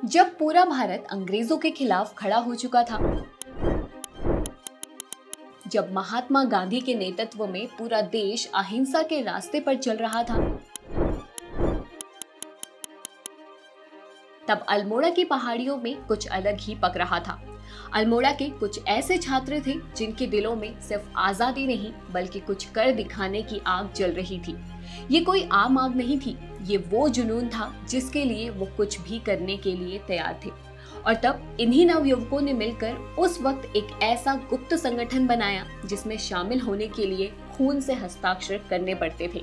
जब पूरा भारत अंग्रेजों के खिलाफ खड़ा हो चुका था, जब महात्मा गांधी के नेतृत्व में पूरा देश अहिंसा के रास्ते पर चल रहा था, तब अल्मोड़ा की पहाड़ियों में कुछ अलग ही पक रहा था। अल्मोड़ा के कुछ ऐसे छात्र थे जिनके दिलों में सिर्फ आजादी नहीं बल्कि कुछ कर दिखाने की आग जल रही थी। ये कोई आम आग नहीं थी, ये वो जुनून था जिसके लिए वो कुछ भी करने के लिए तैयार थे। और तब इन्हीं नवयुवकों ने मिलकर उस वक्त एक ऐसा गुप्त संगठन बनाया जिसमें शामिल होने के लिए खून से हस्ताक्षर करने पड़ते थे।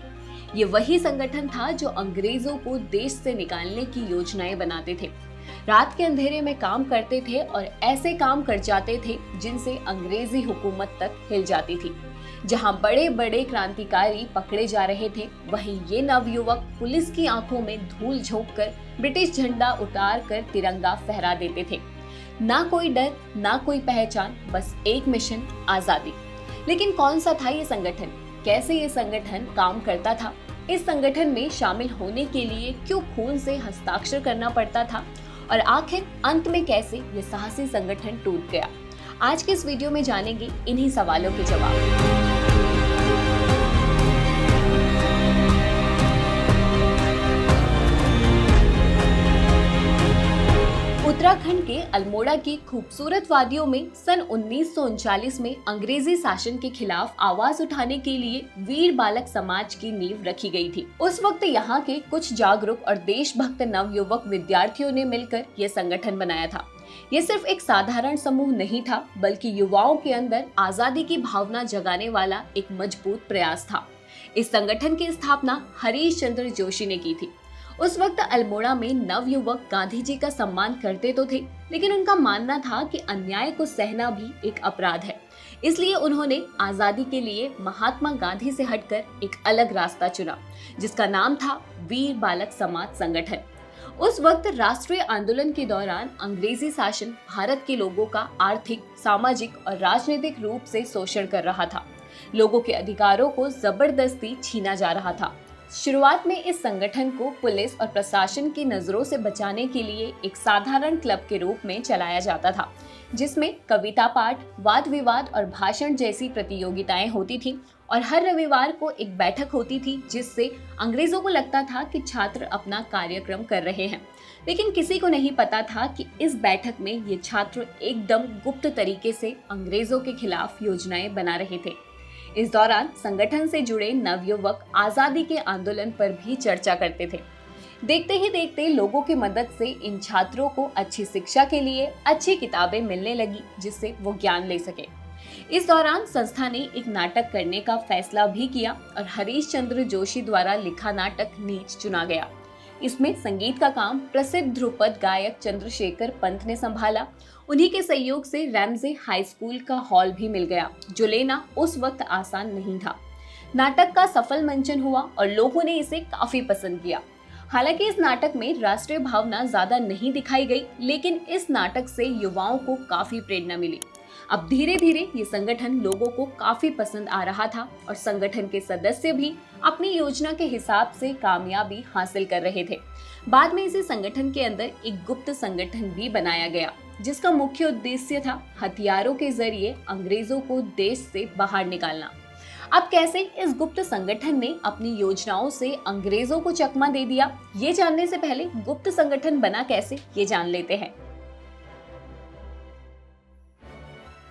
ये वही संगठन था जो अंग्रेजों को देश से निकालने की योजनाएं बनाते थे, रात के अंधेरे में काम करते थे और ऐसे काम कर जाते थे जिनसे अंग्रेजी हुकूमत तक हिल जाती थी। जहां बड़े बड़े क्रांतिकारी पकड़े जा रहे थे, वहीं ये नवयुवक पुलिस की आंखों में धूल झोंक कर ब्रिटिश झंडा उतार कर तिरंगा फहरा देते थे। ना कोई डर, ना कोई पहचान, बस एक मिशन, आजादी। लेकिन कौन सा था ये संगठन? कैसे ये संगठन काम करता था? इस संगठन में शामिल होने के लिए क्यों खून से हस्ताक्षर करना पड़ता था? और आखिर अंत में कैसे ये साहसी संगठन टूट गया? आज के इस वीडियो में जानेंगे इन्हीं सवालों के जवाब। उत्तराखंड के अल्मोड़ा की खूबसूरत वादियों में सन 1939 में अंग्रेजी शासन के खिलाफ आवाज उठाने के लिए वीर बालक समाज की नींव रखी गई थी। उस वक्त यहाँ के कुछ जागरूक और देशभक्त नवयुवक विद्यार्थियों ने मिलकर यह संगठन बनाया था। ये सिर्फ एक साधारण समूह नहीं था, बल्कि युवाओं के अंदर आजादी की भावना जगाने वाला एक मजबूत प्रयास था। इस संगठन की स्थापना हरीश चंद्र जोशी ने की थी। उस वक्त अल्मोड़ा में नवयुवक गांधी जी का सम्मान करते तो थे, लेकिन उनका मानना था कि अन्याय को सहना भी एक अपराध है। इसलिए उन्होंने आजादी के लिए महात्मा गांधी से हटकर एक अलग रास्ता चुना, जिसका नाम था वीर बालक समाज संगठन। उस वक्त राष्ट्रीय आंदोलन के दौरान अंग्रेजी शासन भारत के लोगों का आर्थिक, सामाजिक और राजनीतिक रूप से शोषण कर रहा था। लोगों के अधिकारों को जबरदस्ती छीना जा रहा था। शुरुआत में इस संगठन को पुलिस और प्रशासन की नजरों से बचाने के लिए एक साधारण क्लब के रूप में चलाया जाता था, जिसमें कविता पाठ, वाद विवाद और भाषण जैसी प्रतियोगिताएं होती थी। और हर रविवार को एक बैठक होती थी जिससे अंग्रेजों को लगता था कि छात्र अपना कार्यक्रम कर रहे हैं। लेकिन किसी को नहीं पता था कि इस बैठक में ये छात्र एकदम गुप्त तरीके से अंग्रेजों के खिलाफ योजनाएं बना रहे थे। इस दौरान संगठन से जुड़े नवयुवक आजादी के आंदोलन पर भी चर्चा करते थे। देखते ही देखते लोगों की मदद से इन छात्रों को अच्छी शिक्षा के लिए अच्छी किताबें मिलने लगी, जिससे वो ज्ञान ले सके। इस दौरान संस्था ने एक नाटक करने का फैसला भी किया और हरीश चंद्र जोशी द्वारा लिखा नाटक नीच चुना गया। इसमें संगीत का काम प्रसिद्ध ध्रुपद गायक चंद्रशेखर पंत ने संभाला। उन्हीं के सहयोग से रैमजे हाई स्कूल का हॉल भी मिल गया, जो लेना उस वक्त आसान नहीं था। नाटक का सफल मंचन हुआ और लोगों ने इसे काफी पसंद किया। हालांकि इस नाटक में राष्ट्रीय भावना ज्यादा नहीं दिखाई गई, लेकिन इस नाटक से युवाओं को काफी प्रेरणा मिली। अब धीरे धीरे ये संगठन लोगों को काफी पसंद आ रहा था और संगठन के सदस्य भी अपनी योजना के हिसाब से कामयाबी हासिल कर रहे थे। बाद में इसी संगठन के अंदर एक गुप्त संगठन भी बनाया गया, जिसका मुख्य उद्देश्य था हथियारों के जरिए अंग्रेजों को देश से बाहर निकालना। अब कैसे इस गुप्त संगठन ने अपनी योजनाओं से अंग्रेजों को चकमा दे दिया, ये जानने से पहले गुप्त संगठन बना कैसे, ये जान लेते हैं।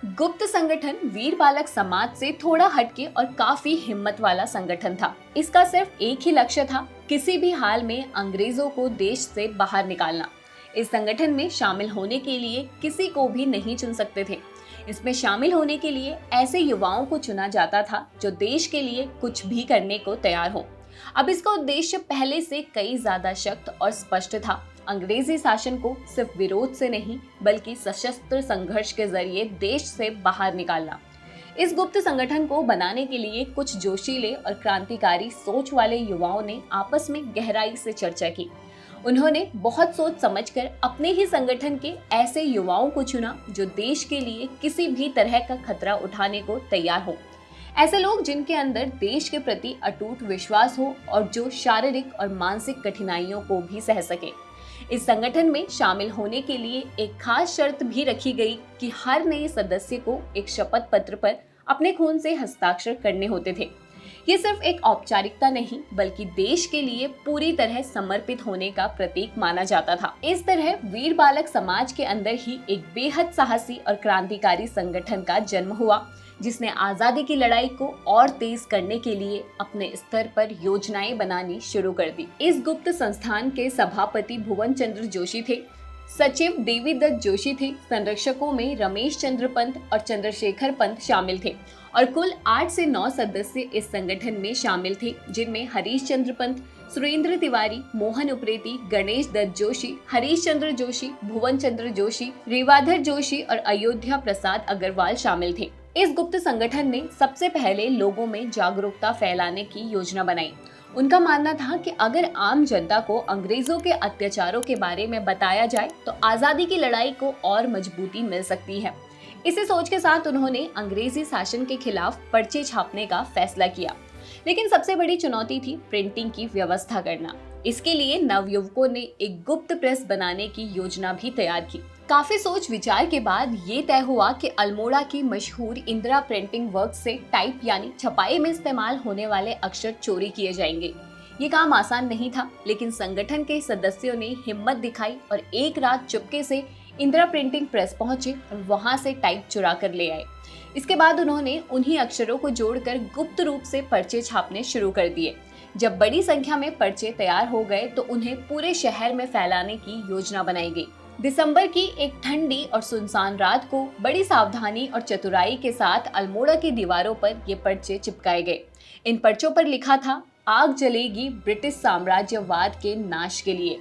गुप्त संगठन वीर बालक समाज से थोड़ा हटके और काफी हिम्मत वाला संगठन था। इसका सिर्फ एक ही लक्ष्य था, किसी भी हाल में अंग्रेजों को देश से बाहर निकालना। इस संगठन में शामिल होने के लिए किसी को भी नहीं चुन सकते थे। इसमें शामिल होने के लिए ऐसे युवाओं को चुना जाता था जो देश के लिए कुछ भी करने को तैयार हो। अब इसका उद्देश्य पहले से कई ज्यादा सख्त और स्पष्ट था। अंग्रेजी शासन को सिर्फ विरोध से नहीं बल्कि सशस्त्र संघर्ष के जरिए देश से बाहर निकालना। इस गुप्त संगठन को बनाने के लिए कुछ जोशीले और क्रांतिकारी सोच वाले युवाओं ने आपस में गहराई से चर्चा की। उन्होंने बहुत सोच समझकर अपने ही संगठन के ऐसे युवाओं को चुना जो देश के लिए किसी भी तरह का खतरा उठाने को तैयार हो। ऐसे लोग जिनके अंदर देश के प्रति अटूट विश्वास हो और जो शारीरिक और मानसिक कठिनाइयों को भी सह सके। इस संगठन में शामिल होने के लिए एक खास शर्त भी रखी गई कि हर नए सदस्य को एक शपथ पत्र पर अपने खून से हस्ताक्षर करने होते थे। ये सिर्फ एक औपचारिकता नहीं बल्कि देश के लिए पूरी तरह समर्पित होने का प्रतीक माना जाता था। इस तरह वीर बालक समाज के अंदर ही एक बेहद साहसी और क्रांतिकारी संगठन का जन्म हुआ, जिसने आजादी की लड़ाई को और तेज करने के लिए अपने स्तर पर योजनाएं बनानी शुरू कर दी। इस गुप्त संस्थान के सभापति भुवन चंद्र जोशी थे, सचिव देवी दत्त जोशी थे, संरक्षकों में रमेश चंद्र पंत और चंद्रशेखर पंत शामिल थे और कुल 8 से 9 सदस्य इस संगठन में शामिल थे, जिनमें हरीश चंद्र पंत, सुरेंद्र तिवारी, मोहन उप्रेती, गणेश दत्त जोशी, हरीश चंद्र जोशी, भुवन चंद्र जोशी, रेवाधर जोशी और अयोध्या प्रसाद अग्रवाल शामिल थे। इस गुप्त संगठन ने सबसे पहले लोगों में जागरूकता फैलाने की योजना बनाई। उनका मानना था कि अगर आम जनता को अंग्रेजों के अत्याचारों के बारे में बताया जाए तो आजादी की लड़ाई को और मजबूती मिल सकती है। इसी सोच के साथ उन्होंने अंग्रेजी शासन के खिलाफ पर्चे छापने का फैसला किया। लेकिन सबसे बड़ी चुनौती थी प्रिंटिंग की व्यवस्था करना। इसके लिए नवयुवकों ने एक गुप्त प्रेस बनाने की योजना भी तैयार की। काफी सोच विचार के बाद ये तय हुआ कि अल्मोड़ा की मशहूर इंदिरा प्रिंटिंग वर्क से टाइप यानी छपाई में इस्तेमाल होने वाले अक्षर चोरी किए जाएंगे। ये काम आसान नहीं था, लेकिन संगठन के सदस्यों ने हिम्मत दिखाई और एक रात चुपके से इंदिरा प्रिंटिंग प्रेस पहुंचे और वहां से टाइप चुरा कर ले आए। इसके बाद उन्होंने उन्हीं अक्षरों को जोड़कर गुप्त रूप से पर्चे छापने शुरू कर दिए। जब बड़ी संख्या में पर्चे तैयार हो गए तो उन्हें पूरे शहर में फैलाने की योजना बनाई गई। दिसंबर की एक ठंडी और सुनसान रात को बड़ी सावधानी और चतुराई के साथ अल्मोड़ा की दीवारों पर ये पर्चे चिपकाए गए। इन पर्चों पर लिखा था, आग जलेगी ब्रिटिश साम्राज्यवाद के नाश के लिए।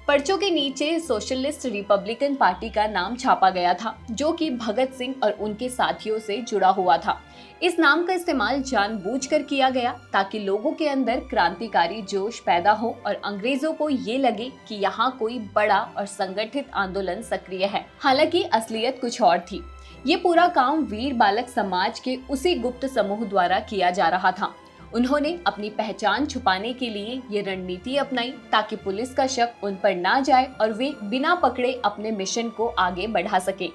पर्चों के नीचे सोशलिस्ट रिपब्लिकन पार्टी का नाम छापा गया था, जो कि भगत सिंह और उनके साथियों से जुड़ा हुआ था। इस नाम का इस्तेमाल जानबूझकर किया गया ताकि लोगों के अंदर क्रांतिकारी जोश पैदा हो और अंग्रेजों को ये लगे कि यहाँ कोई बड़ा और संगठित आंदोलन सक्रिय है। हालांकि असलियत कुछ और थी। ये पूरा काम वीर बालक समाज के उसी गुप्त समूह द्वारा किया जा रहा था। उन्होंने अपनी पहचान छुपाने के लिए ये रणनीति अपनाई ताकि पुलिस का शक उन पर ना जाए और वे बिना पकड़े अपने मिशन को आगे बढ़ा सके।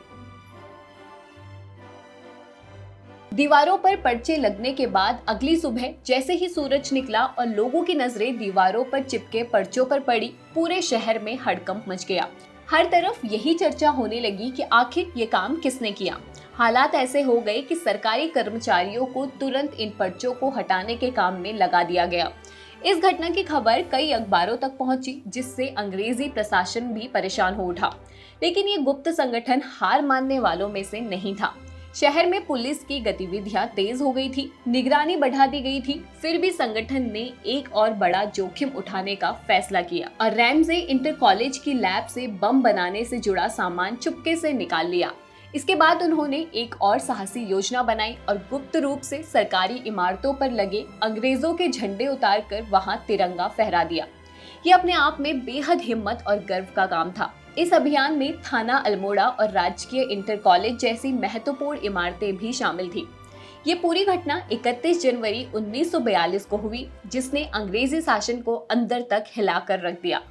दीवारों पर पर्चे लगने के बाद अगली सुबह जैसे ही सूरज निकला और लोगों की नजरें दीवारों पर चिपके पर्चों पर पड़ी, पूरे शहर में हड़कंप मच गया। हर तरफ यही चर्चा होने लगी कि आखिर ये काम किसने किया। हालात ऐसे हो गए कि सरकारी कर्मचारियों को तुरंत इन पर्चों को हटाने के काम में लगा दिया गया। इस घटना की खबर कई अखबारों तक पहुंची, जिससे अंग्रेजी प्रशासन भी परेशान हो उठा। लेकिन ये गुप्त संगठन हार मानने वालों में से नहीं था। शहर में पुलिस की गतिविधियां तेज हो गई थी, निगरानी बढ़ा दी गई थी। फिर भी संगठन ने एक और बड़ा जोखिम उठाने का फैसला किया और रैमजे इंटर कॉलेज की लैब से बम बनाने से जुड़ा सामान चुपके से निकाल लिया। इसके बाद उन्होंने एक और साहसी योजना बनाई और गुप्त रूप से सरकारी इमारतों पर लगे अंग्रेजों के झंडे उतारकर वहां तिरंगा फहरा दिया। ये अपने आप में बेहद हिम्मत और गर्व का काम था। इस अभियान में थाना अल्मोड़ा और राजकीय इंटर कॉलेज जैसी महत्वपूर्ण इमारतें भी शामिल थी। ये पूरी घटना 31 जनवरी 1942 को हुई, जिसने अंग्रेजी शासन को अंदर तक हिलाकर रख दिया।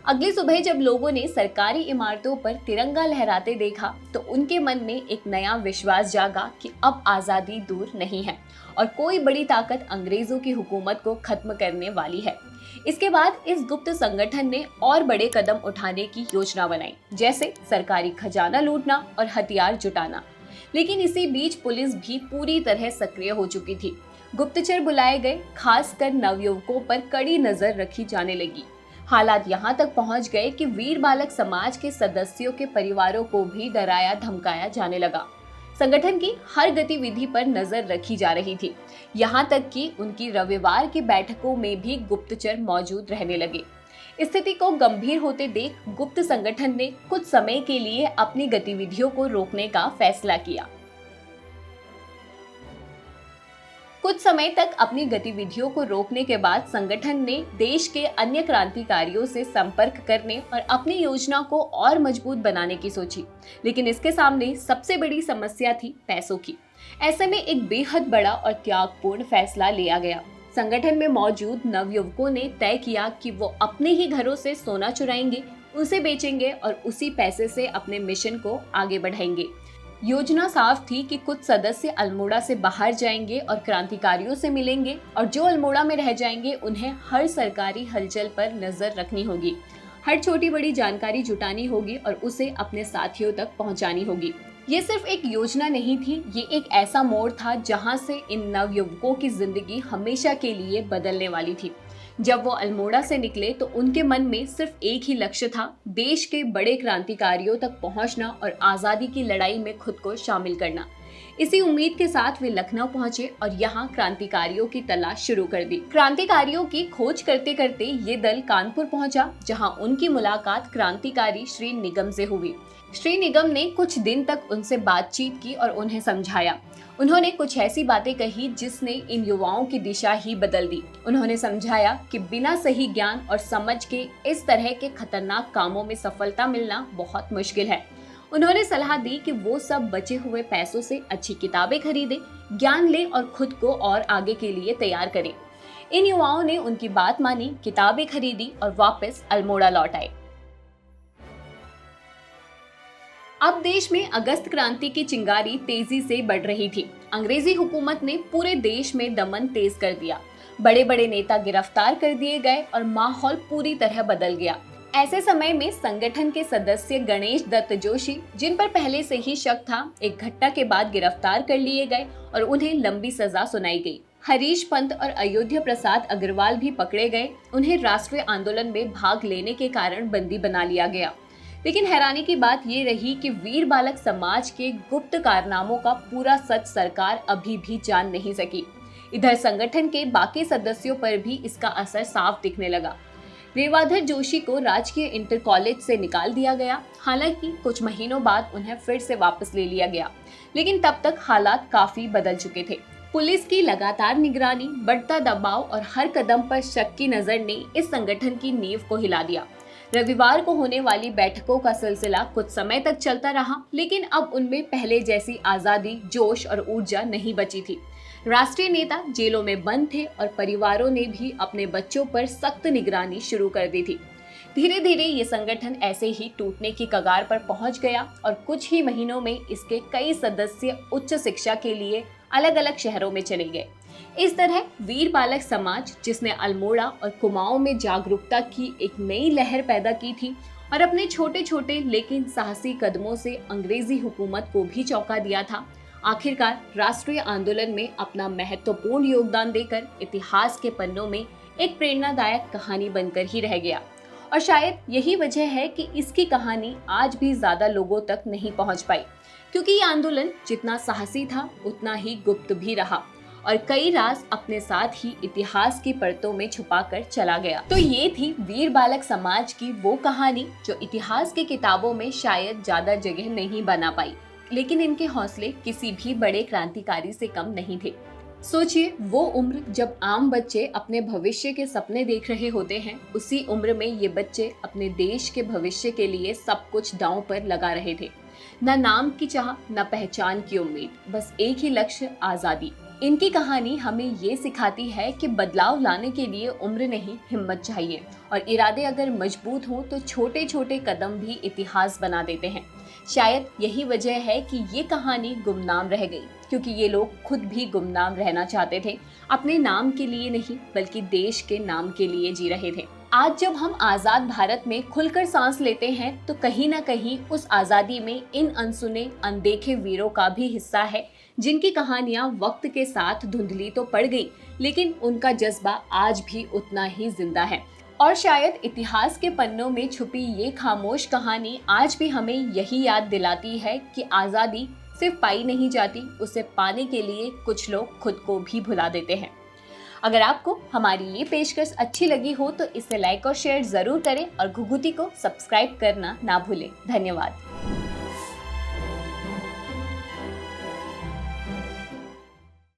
अगली सुबह जब लोगों ने सरकारी इमारतों पर तिरंगा लहराते देखा तो उनके मन में एक नया विश्वास जागा कि अब आजादी दूर नहीं है और कोई बड़ी ताकत अंग्रेजों की हुकूमत को खत्म करने वाली है। इसके बाद इस गुप्त संगठन ने और बड़े कदम उठाने की योजना बनाई, जैसे सरकारी खजाना लूटना और हथियार जुटाना। लेकिन इसी बीच पुलिस भी पूरी तरह सक्रिय हो चुकी थी। गुप्तचर बुलाए गए, खासकर नवयुवकों पर कड़ी नजर रखी जाने लगी। हालात यहाँ तक पहुँच गए कि वीर बालक समाज के सदस्यों के परिवारों को भी डराया धमकाया जाने लगा। संगठन की हर गतिविधि पर नजर रखी जा रही थी, यहाँ तक कि उनकी रविवार की बैठकों में भी गुप्तचर मौजूद रहने लगे। स्थिति को गंभीर होते देख गुप्त संगठन ने कुछ समय के लिए अपनी गतिविधियों को रोकने का फैसला किया। कुछ समय तक अपनी गतिविधियों को रोकने के बाद संगठन ने देश के अन्य क्रांतिकारियों से संपर्क करने और अपनी योजना को और मजबूत बनाने की सोची। लेकिन इसके सामने सबसे बड़ी समस्या थी पैसों की। ऐसे में एक बेहद बड़ा और त्यागपूर्ण फैसला लिया गया। संगठन में मौजूद नवयुवकों ने तय किया कि वो अपने ही घरों से सोना चुराएंगे, उसे बेचेंगे और उसी पैसे से अपने मिशन को आगे बढ़ाएंगे। योजना साफ थी कि कुछ सदस्य अल्मोड़ा से बाहर जाएंगे और क्रांतिकारियों से मिलेंगे, और जो अल्मोड़ा में रह जाएंगे उन्हें हर सरकारी हलचल पर नजर रखनी होगी, हर छोटी बड़ी जानकारी जुटानी होगी और उसे अपने साथियों तक पहुंचानी होगी। ये सिर्फ एक योजना नहीं थी, ये एक ऐसा मोड़ था जहां से इन नवयुवकों की जिंदगी हमेशा के लिए बदलने वाली थी। जब वो अल्मोड़ा से निकले तो उनके मन में सिर्फ एक ही लक्ष्य था, देश के बड़े क्रांतिकारियों तक पहुंचना और आजादी की लड़ाई में खुद को शामिल करना। इसी उम्मीद के साथ वे लखनऊ पहुंचे और यहाँ क्रांतिकारियों की तलाश शुरू कर दी। क्रांतिकारियों की खोज करते करते ये दल कानपुर पहुंचा, जहां उनकी मुलाकात क्रांतिकारी श्री निगम से हुई। श्री निगम ने कुछ दिन तक उनसे बातचीत की और उन्हें समझाया। उन्होंने कुछ ऐसी बातें कही जिसने इन युवाओं की दिशा ही बदल दी। उन्होंने समझाया कि बिना सही ज्ञान और समझ के इस तरह के खतरनाक कामों में सफलता मिलना बहुत मुश्किल है। उन्होंने सलाह दी कि वो सब बचे हुए पैसों से अच्छी किताबें खरीदें, ज्ञान लें और खुद को और आगे के लिए तैयार करें। इन युवाओं ने उनकी बात मानी, किताबें खरीदी और वापस अल्मोड़ा लौट आए। अब देश में अगस्त क्रांति की चिंगारी तेजी से बढ़ रही थी। अंग्रेजी हुकूमत ने पूरे देश में दमन तेज कर दिया। बड़े बड़े नेता गिरफ्तार कर दिए गए और माहौल पूरी तरह बदल गया। ऐसे समय में संगठन के सदस्य गणेश दत्त जोशी, जिन पर पहले से ही शक था, एक घटना के बाद गिरफ्तार कर लिए गए और उन्हें लंबी सजा सुनाई गई। हरीश पंत और अयोध्या प्रसाद अग्रवाल भी पकड़े गए। उन्हें राष्ट्रीय आंदोलन में भाग लेने के कारण बंदी बना लिया गया। लेकिन हैरानी की बात ये रही कि वीर बालक समाज के गुप्त कारनामों का पूरा सच सरकार अभी भी जान नहीं सकी। इधर संगठन के बाकी सदस्यों पर भी इसका असर साफ दिखने लगा। रेवाधर जोशी को राजकीय इंटर कॉलेज से निकाल दिया गया। हालांकि कुछ महीनों बाद उन्हें फिर से वापस ले लिया गया, लेकिन तब तक हालात काफी बदल चुके थे। पुलिस की लगातार निगरानी, बढ़ता दबाव और हर कदम पर शक की नजर ने इस संगठन की नींव को हिला दिया। रविवार को होने वाली बैठकों का सिलसिला कुछ समय तक चलता रहा, लेकिन अब उनमें पहले जैसी आजादी, जोश और ऊर्जा नहीं बची थी। राष्ट्रीय नेता जेलों में बंद थे और परिवारों ने भी अपने बच्चों पर सख्त निगरानी शुरू कर दी थी। धीरे धीरे ये संगठन ऐसे ही टूटने की कगार पर पहुंच गया और कुछ ही महीनों में इसके कई सदस्य उच्च शिक्षा के लिए अलग अलग शहरों में चले गए। इस तरह वीर बालक समाज, जिसने अल्मोड़ा और कुमाऊं में जागरूकता की एक नई लहर पैदा की थी और अपने छोटे छोटे लेकिन साहसी कदमों से अंग्रेजी हुकूमत को भी चौंका दिया था, आखिरकार राष्ट्रीय आंदोलन में अपना महत्वपूर्ण योगदान देकर इतिहास के पन्नों में एक प्रेरणादायक कहानी बनकर ही रह गया। और शायद यही वजह है कि इसकी कहानी आज भी ज्यादा लोगों तक नहीं पहुंच पाई, क्योंकि ये आंदोलन जितना साहसी था उतना ही गुप्त भी रहा और कई राज अपने साथ ही इतिहास की परतों में छुपाकर चला गया। तो ये थी वीर बालक समाज की वो कहानी जो इतिहास की किताबों में शायद ज्यादा जगह नहीं बना पाई, लेकिन इनके हौसले किसी भी बड़े क्रांतिकारी से कम नहीं थे। सोचिए, वो उम्र जब आम बच्चे अपने भविष्य के सपने देख रहे होते हैं, उसी उम्र में ये बच्चे अपने देश के भविष्य के लिए सब कुछ दांव पर लगा रहे थे। न नाम की चाह, न पहचान की उम्मीद, बस एक ही लक्ष्य, आजादी। इनकी कहानी हमें ये सिखाती है कि बदलाव लाने के लिए उम्र नहीं, हिम्मत चाहिए, और इरादे अगर मजबूत हों तो छोटे छोटे कदम भी इतिहास बना देते हैं। शायद यही वजह है कि ये कहानी गुमनाम रह गई, क्योंकि ये लोग खुद भी गुमनाम रहना चाहते थे, अपने नाम के लिए नहीं बल्कि देश के नाम के लिए जी रहे थे। आज जब हम आजाद भारत में खुलकर सांस लेते हैं तो कहीं ना कहीं उस आजादी में इन अनसुने, अनदेखे वीरों का भी हिस्सा है, जिनकी कहानियां वक्त के साथ धुंधली तो पड़ गई, लेकिन उनका जज्बा आज भी उतना ही जिंदा है। और शायद इतिहास के पन्नों में छुपी ये खामोश कहानी आज भी हमें यही याद दिलाती है कि आज़ादी सिर्फ पाई नहीं जाती, उसे पाने के लिए कुछ लोग खुद को भी भुला देते हैं। अगर आपको हमारी ये पेशकश अच्छी लगी हो तो इसे लाइक और शेयर जरूर करें और घुघुती को सब्सक्राइब करना ना भूलें। धन्यवाद।